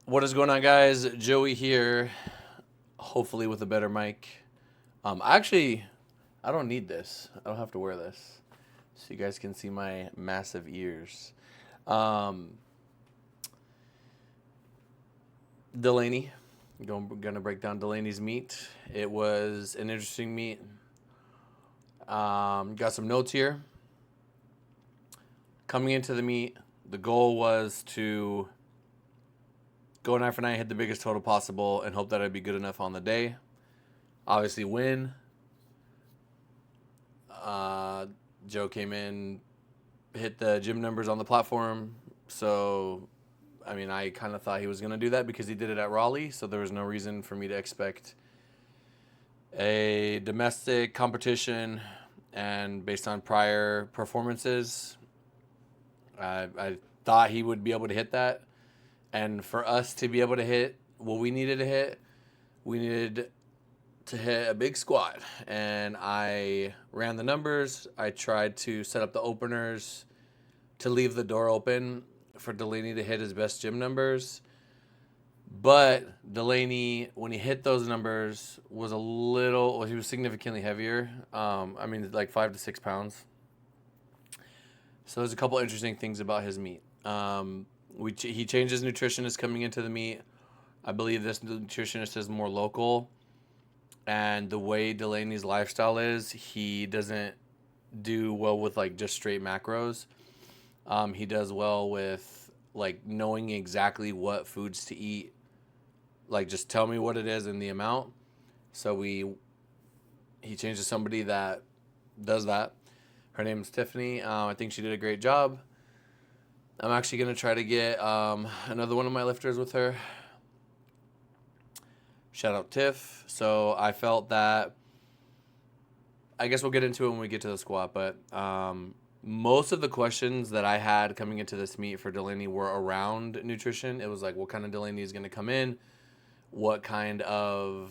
What is going on, guys? Joey here, hopefully with a better mic. Actually, I don't need this. I don't have to wear this. So you guys can see my massive ears. Um, Delaney. Gonna break down Delaney's meet. It was an interesting meet. Got some notes here. Coming into the meet, the goal was to go 9 for 9, hit the biggest total possible, and hope that I'd be good enough on the day. Obviously, win. Joe came in, hit the gym numbers on the platform. So, I kind of thought he was going to do that because he did it at Raleigh. So there was no reason for me to expect a domestic competition. And based on prior performances, I thought he would be able to hit that. And for us to be able to hit what we needed to hit, we needed to hit a big squat. And I ran the numbers. I tried to set up the openers to leave the door open for Delaney to hit his best gym numbers. But Delaney, when he hit those numbers, was he was significantly heavier. Like 5 to 6 pounds. So there's a couple interesting things about his meet. He changed his nutritionist coming into the meet. I believe this nutritionist is more local. And the way Delaney's lifestyle is, he doesn't do well with like just straight macros. He does well with like knowing exactly what foods to eat. Like just tell me what it is and the amount. So he changed to somebody that does that. Her name's Tiffany. I think she did a great job. I'm actually going to try to get another one of my lifters with her. Shout out Tiff. So I felt that, I guess we'll get into it when we get to the squat, but most of the questions that I had coming into this meet for Delaney were around nutrition. It was like, what kind of Delaney is going to come in? What kind of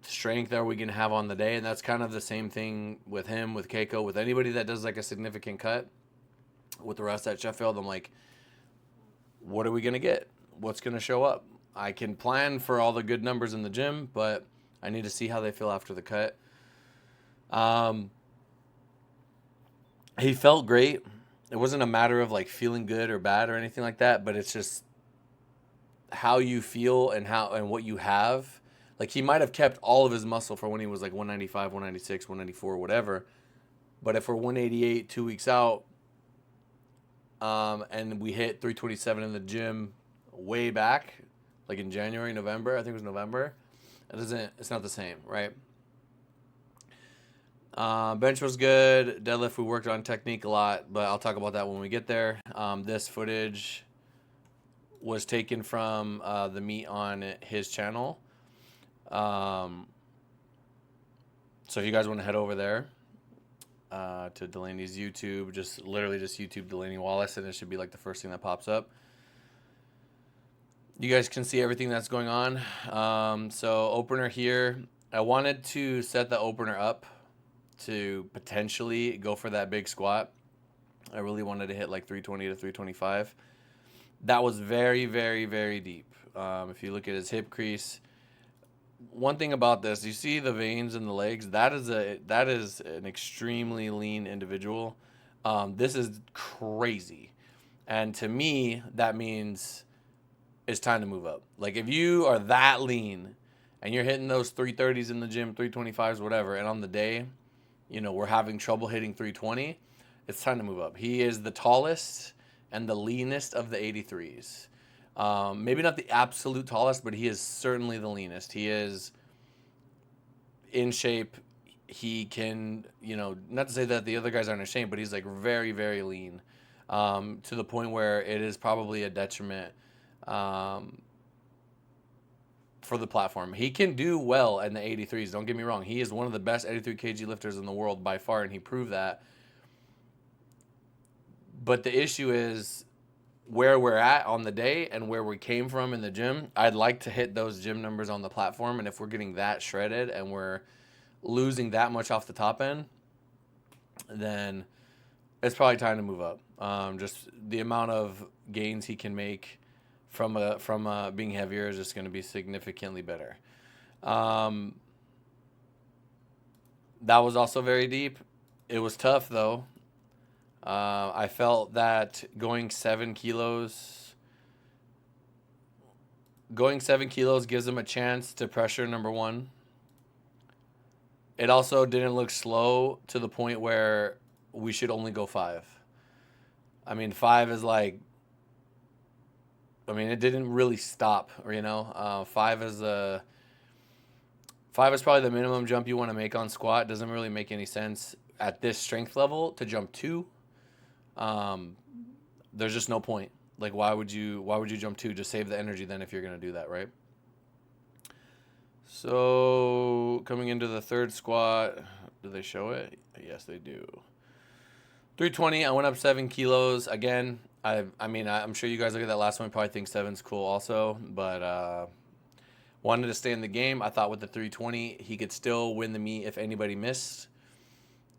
strength are we going to have on the day? And that's kind of the same thing with him, with Keiko, with anybody that does like a significant cut with the rest at Sheffield. I'm like, what are we going to get? What's going to show up? I can plan for all the good numbers in the gym, but I need to see how they feel after the cut. He felt great. It wasn't a matter of like feeling good or bad or anything like that, but it's just how you feel and what you have. Like he might have kept all of his muscle for when he was like 195, 196, 194, whatever. But if we're 188 2 weeks out, and we hit 327 in the gym way back, like in January, November, I think it was November, it's not the same, right? Bench was good. Deadlift, we worked on technique a lot, but I'll talk about that when we get there. This footage was taken from the meet on his channel. So if you guys want to head over there to Delaney's YouTube, just YouTube Delaney Wallace, and it should be like the first thing that pops up. You guys can see everything that's going on. So opener here, I wanted to set the opener up to potentially go for that big squat. I really wanted to hit like 320 to 325. That was very, very, very deep. If you look at his hip crease, one thing about this, you see the veins in the legs. That is an extremely lean individual. This is crazy, and to me, that means it's time to move up. Like if you are that lean, and you're hitting those 330s in the gym, 325s, whatever, and on the day, we're having trouble hitting 320, it's time to move up. He is the tallest and the leanest of the 83s. Maybe not the absolute tallest, but he is certainly the leanest. He is in shape. He can, not to say that the other guys aren't in shape, but he's like very, very lean, to the point where it is probably a detriment for the platform. He can do well in the 83s. Don't get me wrong. He is one of the best 83 kg lifters in the world by far, and he proved that. But the issue is where we're at on the day and where we came from in the gym. I'd like to hit those gym numbers on the platform, and if we're getting that shredded and we're losing that much off the top end, then it's probably time to move up. Just the amount of gains he can make from being heavier is just going to be significantly better. That was also very deep. It was tough though. I felt that going 7 kilos gives him a chance to pressure number one. It also didn't look slow to the point where we should only go 5. I mean, 5 is like, I mean, it didn't really stop, you know. 5 is probably the minimum jump you want to make on squat. It doesn't really make any sense at this strength level to jump 2. There's just no point. Like, why would you jump 2? Just save the energy then if you're gonna do that, right? So coming into the third squat, do they show it? Yes, they do. 320. I went up 7 kilos again. I'm sure you guys look at that last one, probably think 7's cool also, but wanted to stay in the game. I thought with the 320 he could still win the meet if anybody missed,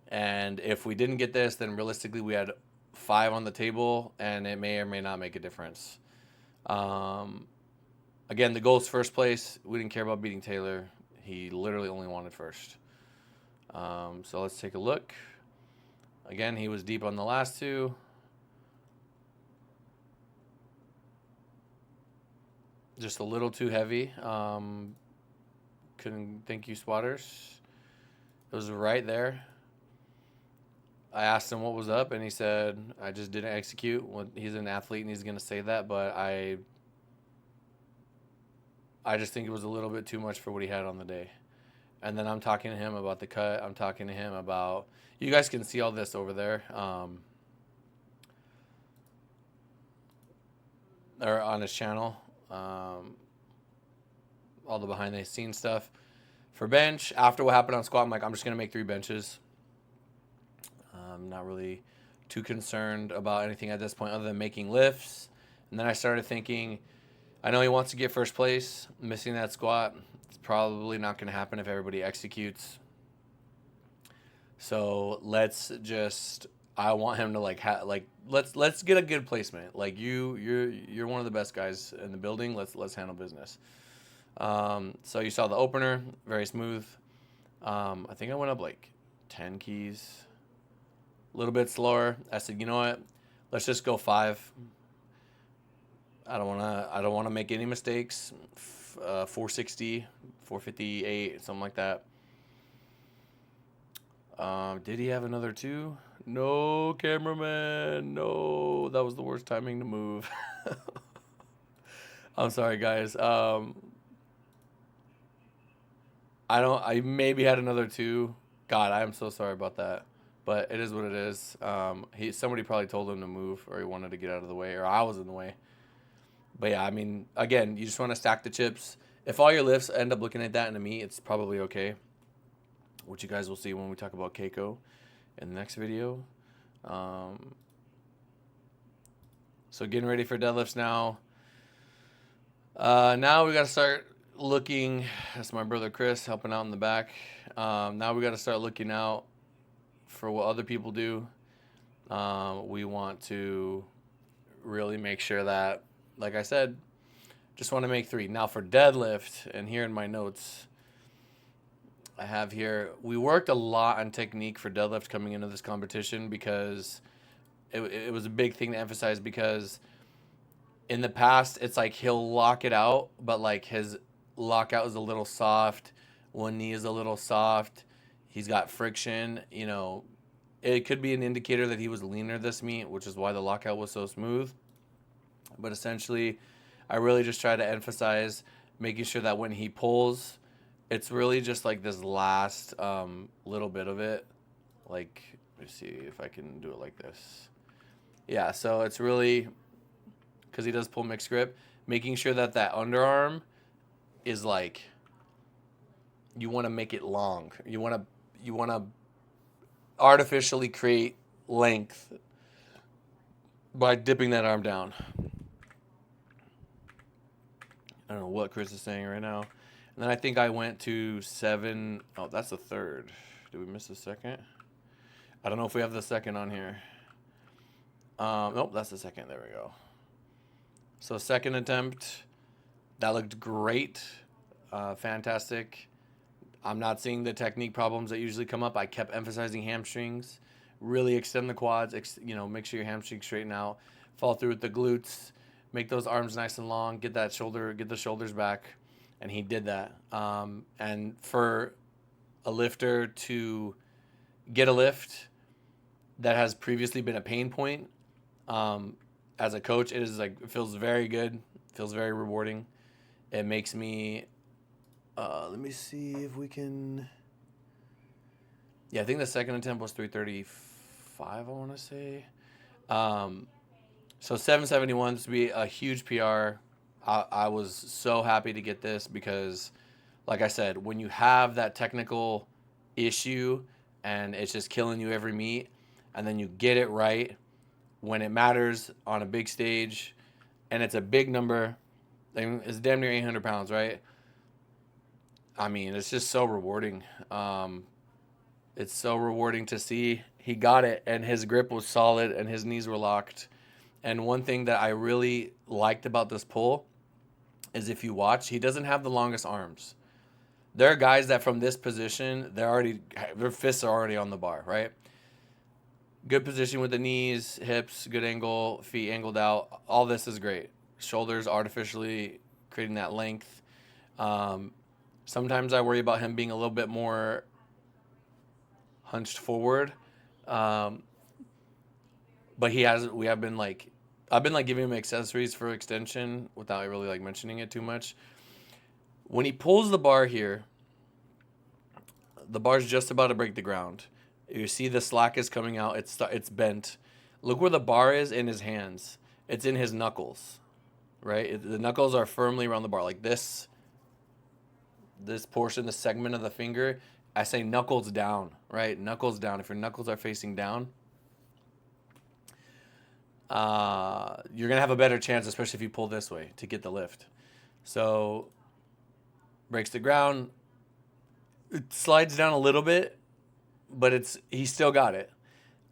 and if we didn't get this, then realistically we had 5 on the table, and it may or may not make a difference. Again, the goal is first place. We didn't care about beating Taylor. He literally only wanted first. So let's take a look. Again, he was deep on the last 2. Just a little too heavy. Thank you, spotters. It was right there. I asked him what was up, and he said, I just didn't execute. Well, he's an athlete, and he's going to say that, but I just think it was a little bit too much for what he had on the day. And then I'm talking to him about the cut. I'm talking to him about... You guys can see all this over there. Or on his channel. All the behind-the-scenes stuff. For bench, after what happened on squat, I'm like, I'm just going to make 3 benches. I'm not really too concerned about anything at this point other than making lifts. And then I started thinking, I know he wants to get first place. Missing that squat, it's probably not going to happen if everybody executes. So I want him to let's get a good placement. Like you're one of the best guys in the building. Let's handle business. So you saw the opener, very smooth. I think I went up like 10 keys. A little bit slower. I said, you know what? Let's just go 5. I don't wanna make any mistakes. 460, 458, something like that. Did he have another 2? No, cameraman. No, that was the worst timing to move. I'm sorry, guys. I maybe had another 2. God, I am so sorry about that. But it is what it is. Somebody probably told him to move, or he wanted to get out of the way, or I was in the way. But yeah, I mean, again, you just want to stack the chips. If all your lifts end up looking like that in a meet, it's probably okay. Which you guys will see when we talk about Keiko in the next video. So getting ready for deadlifts now. Now we got to start looking. That's my brother Chris helping out in the back. Now we got to start looking out for what other people do. We want to really make sure that, like I said, just want to make 3. Now for deadlift, and here in my notes, I have here, we worked a lot on technique for deadlift coming into this competition because it was a big thing to emphasize, because in the past, it's like he'll lock it out, but like his lockout is a little soft. One knee is a little soft. He's got friction, you know. It could be an indicator that he was leaner this meet, which is why the lockout was so smooth. But essentially, I really just try to emphasize making sure that when he pulls, it's really just like this last little bit of it. Like, let me see if I can do it like this. Yeah, so it's really, because he does pull mixed grip, making sure that that underarm is like, you want to make it long. You want to artificially create length by dipping that arm down. I don't know what Chris is saying right now. And then I think I went to 7. Oh, that's the third. Did we miss the second? I don't know if we have the second on here. Nope, that's the second. There we go. So second attempt, that looked great, fantastic. I'm not seeing the technique problems that usually come up. I kept emphasizing hamstrings, really extend the quads, make sure your hamstrings straighten out, fall through with the glutes, make those arms nice and long, get the shoulders back, and he did that. And for a lifter to get a lift that has previously been a pain point, as a coach, it feels very good, feels very rewarding. It makes me. Let me see if we can. Yeah, I think the second attempt was 335. I want to say. So 771 to be a huge PR. I was so happy to get this because, like I said, when you have that technical issue and it's just killing you every meet, and then you get it right when it matters on a big stage, and it's a big number, it's damn near 800 pounds, right? I mean, it's just so rewarding. It's so rewarding to see he got it, and his grip was solid, and his knees were locked. And one thing that I really liked about this pull is if you watch, he doesn't have the longest arms. There are guys that from this position, their fists are already on the bar, right? Good position with the knees, hips, good angle, feet angled out. All this is great. Shoulders artificially creating that length. Sometimes I worry about him being a little bit more hunched forward. But I've been giving him accessories for extension without really like mentioning it too much. When he pulls the bar here, the bar's just about to break the ground. You see the slack is coming out. It's bent. Look where the bar is in his hands. It's in his knuckles, right? The knuckles are firmly around the bar. Like this portion, the segment of the finger, I say knuckles down, right? Knuckles down. If your knuckles are facing down, you're going to have a better chance, especially if you pull this way, to get the lift. So, breaks the ground. It slides down a little bit, but he still got it.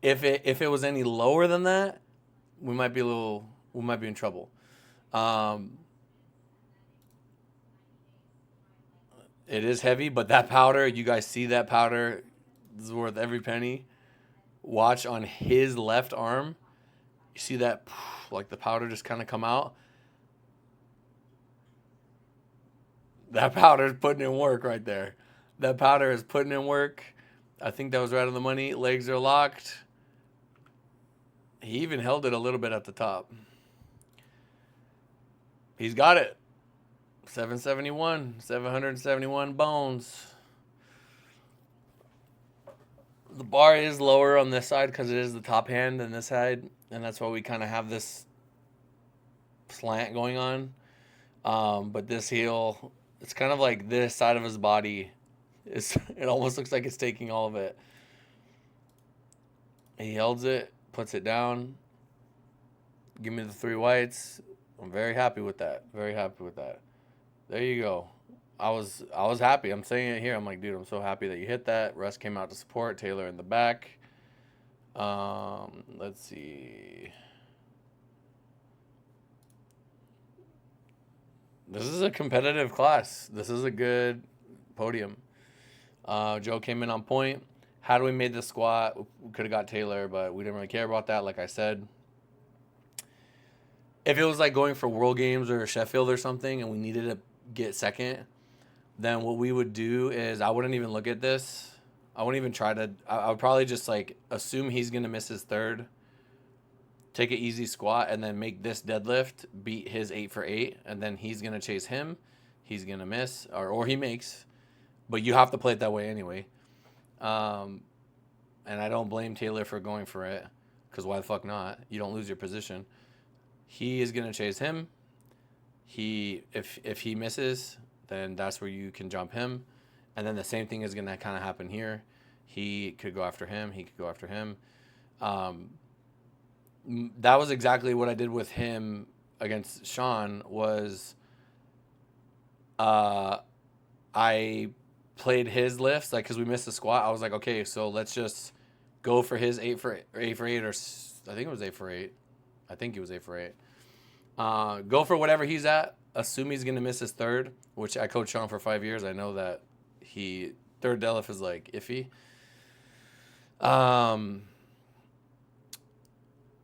If it was any lower than that, we might be in trouble. It is heavy, but that powder, you guys see that powder, this is worth every penny. Watch on his left arm. You see that, like the powder just kind of come out. That powder is putting in work right there. That powder is putting in work. I think that was right on the money. Legs are locked. He even held it a little bit at the top. He's got it. 771 bones. The bar is lower on this side because it is the top hand and this side, and that's why we kind of have this slant going on. But this heel, it's kind of like this side of his body. It almost looks like it's taking all of it. He holds it, puts it down. Give me the 3 whites. I'm very happy with that. Very happy with that. There you go. I was happy. I'm saying it here. I'm like, dude, I'm so happy that you hit that. Russ came out to support. Taylor in the back. Let's see. This is a competitive class. This is a good podium. Joe came in on point. Had we made the squat, we could have got Taylor, but we didn't really care about that, like I said. If it was like going for World Games or Sheffield or something and we needed to get second, then what we would do is I wouldn't even look at this. I wouldn't even try to. I would probably just like assume he's going to miss his third, take an easy squat, and then make this deadlift beat his 8 for 8, and then he's going to chase him. He's going to miss, or he makes. But you have to play it that way anyway. And I don't blame Taylor for going for it, because why the fuck not? You don't lose your position. He is going to chase him. If he misses, then that's where you can jump him. And then the same thing is going to kind of happen here. He could go after him. He could go after him. That was exactly what I did with him against Sean was I played his lifts, like, because we missed the squat. I was like, okay, so let's just go for his 8 for 8, or I think it was 8 for 8. I think it was 8 for 8. Go for whatever he's at. Assume he's going to miss his third, which I coached Sean for 5 years. I know that third deadlift is like iffy.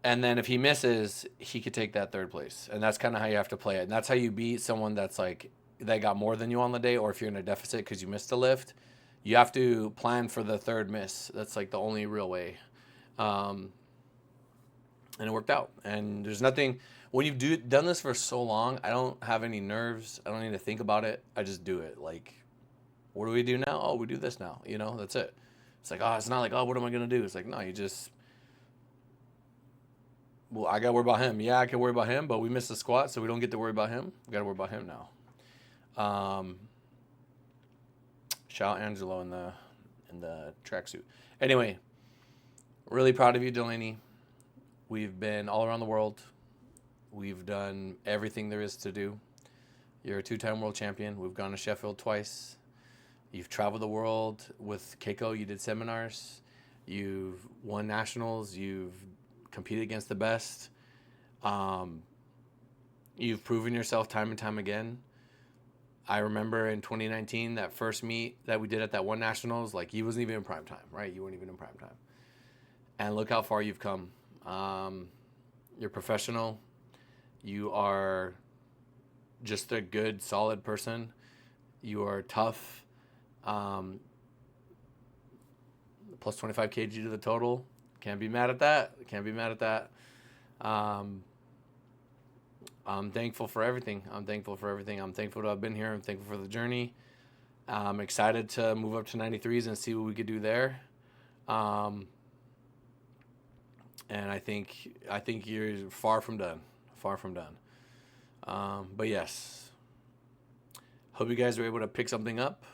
And then if he misses, he could take that third place. And that's kind of how you have to play it. And that's how you beat someone that's like, they got more than you on the day, or if you're in a deficit because you missed a lift, you have to plan for the third miss. That's like the only real way. And it worked out. And there's nothing, when you've done this for so long, I don't have any nerves. I don't need to think about it. I just do it. Like, what do we do now? Oh, we do this now. You know, that's it. It's like, oh, it's not like, oh, what am I going to do? It's like, no, you just, well, I got to worry about him. Yeah, I can worry about him, but we missed the squat, so we don't get to worry about him. We got to worry about him now. Shout out Angelo in the tracksuit. Anyway, really proud of you, Delaney. We've been all around the world. We've done everything there is to do. You're a 2-time world champion. We've gone to Sheffield twice. You've traveled the world with Keiko. You did seminars. You've won nationals. You've competed against the best. You've proven yourself time and time again. I remember in 2019, that first meet that we did at that one nationals, like you wasn't even in prime time, right? You weren't even in prime time. And look how far you've come. You're professional. You are just a good, solid person. You are tough. Plus 25 kg to the total. Can't be mad at that. Can't be mad at that. I'm thankful for everything. I'm thankful to have been here. I'm thankful for the journey. I'm excited to move up to 93s and see what we could do there. And I think you're far from done. But yes, hope you guys were able to pick something up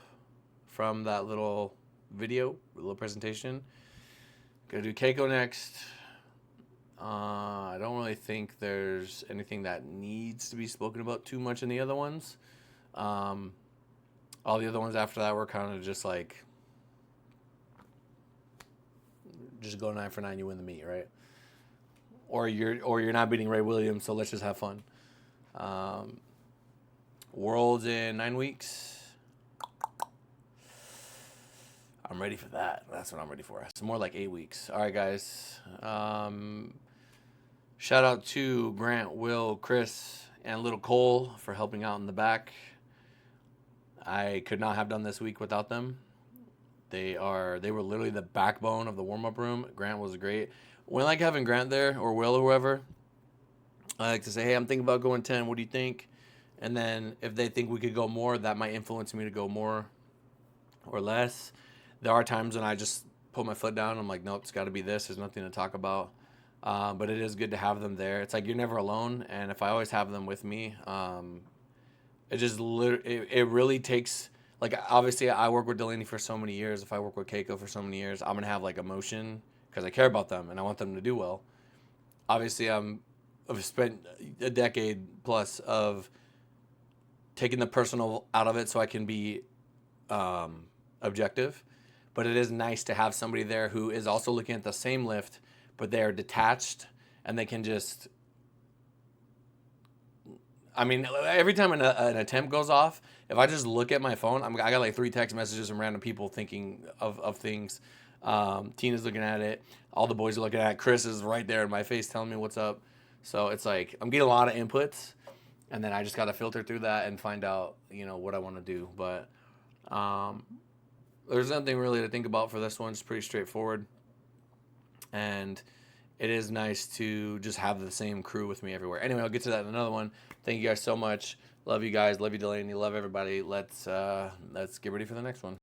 from that little video, little presentation. Gonna do Keiko next. I don't really think there's anything that needs to be spoken about too much in the other ones. All the other ones after that were kind of just like, just go 9 for 9, you win the meet, right? Or you're not beating Ray Williams, so let's just have fun. Worlds in 9 weeks. I'm ready for that. That's what I'm ready for. It's more like 8 weeks. All right, guys. Shout out to Grant, Will, Chris, and little Cole for helping out in the back. I could not have done this week without them. They were literally the backbone of the warm-up room. Grant was great. When I like having Grant there, or Will, or whoever, I like to say, hey, I'm thinking about going 10. What do you think? And then if they think we could go more, that might influence me to go more or less. There are times when I just put my foot down. I'm like, nope, it's got to be this. There's nothing to talk about. But it is good to have them there. It's like you're never alone. And if I always have them with me, it really takes, like, obviously I work with Delaney for so many years. If I work with Keiko for so many years, I'm going to have like emotion because I care about them and I want them to do well. Obviously I've spent a decade plus of taking the personal out of it so I can be objective. But it is nice to have somebody there who is also looking at the same lift, but they are detached and they can just, I mean, every time an attempt goes off, if I just look at my phone, I got like 3 text messages from random people thinking of things. Tina's looking at it. All the boys are looking at it. Chris is right there in my face telling me what's up. So it's like I'm getting a lot of inputs, and then I just got to filter through that and find out, what I want to do. But there's nothing really to think about for this one. It's pretty straightforward. And it is nice to just have the same crew with me everywhere. Anyway, I'll get to that in another one. Thank you guys so much. Love you guys. Love you, Delaney. Love everybody. Let's get ready for the next one.